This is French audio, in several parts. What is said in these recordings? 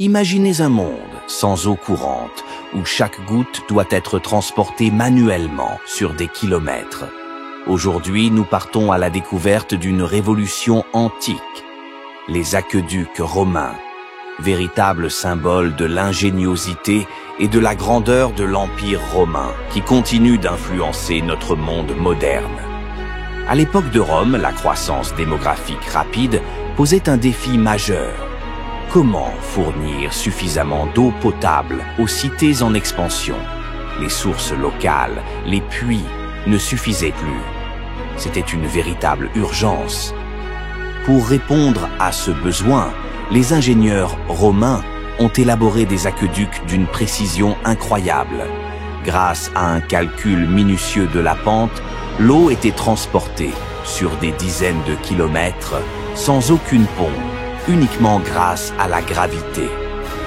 Imaginez un monde sans eau courante, où chaque goutte doit être transportée manuellement sur des kilomètres. Aujourd'hui, nous partons à la découverte d'une révolution antique, les aqueducs romains, véritable symbole de l'ingéniosité et de la grandeur de l'Empire romain, qui continue d'influencer notre monde moderne. À l'époque de Rome, la croissance démographique rapide posait un défi majeur. Comment fournir suffisamment d'eau potable aux cités en expansion? Les sources locales, les puits, ne suffisaient plus. C'était une véritable urgence. Pour répondre à ce besoin, les ingénieurs romains ont élaboré des aqueducs d'une précision incroyable. Grâce à un calcul minutieux de la pente, l'eau était transportée sur des dizaines de kilomètres sans aucune pompe, uniquement grâce à la gravité.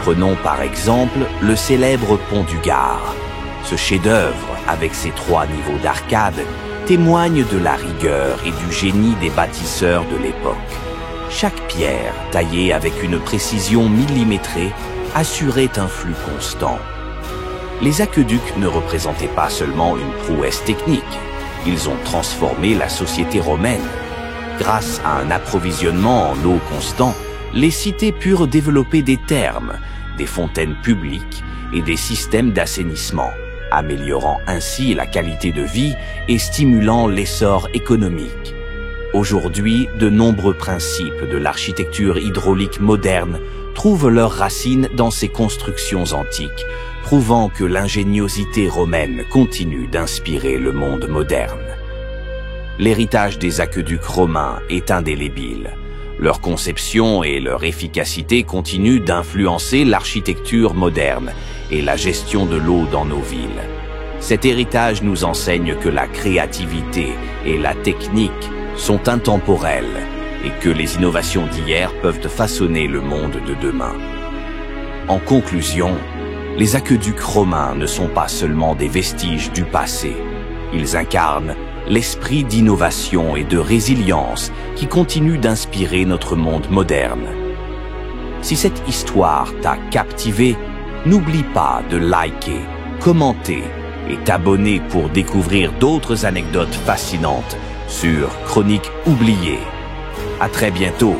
Prenons par exemple le célèbre pont du Gard. Ce chef-d'œuvre, avec ses 3 niveaux d'arcade, témoigne de la rigueur et du génie des bâtisseurs de l'époque. Chaque pierre, taillée avec une précision millimétrée, assurait un flux constant. Les aqueducs ne représentaient pas seulement une prouesse technique, ils ont transformé la société romaine. Grâce à un approvisionnement en eau constant, les cités purent développer des thermes, des fontaines publiques et des systèmes d'assainissement, améliorant ainsi la qualité de vie et stimulant l'essor économique. Aujourd'hui, de nombreux principes de l'architecture hydraulique moderne trouvent leurs racines dans ces constructions antiques, prouvant que l'ingéniosité romaine continue d'inspirer le monde moderne. L'héritage des aqueducs romains est indélébile. Leur conception et leur efficacité continuent d'influencer l'architecture moderne et la gestion de l'eau dans nos villes. Cet héritage nous enseigne que la créativité et la technique sont intemporelles et que les innovations d'hier peuvent façonner le monde de demain. En conclusion, les aqueducs romains ne sont pas seulement des vestiges du passé. Ils incarnent l'esprit d'innovation et de résilience qui continue d'inspirer notre monde moderne. Si cette histoire t'a captivé, n'oublie pas de liker, commenter et t'abonner pour découvrir d'autres anecdotes fascinantes sur Chroniques oubliées. À très bientôt.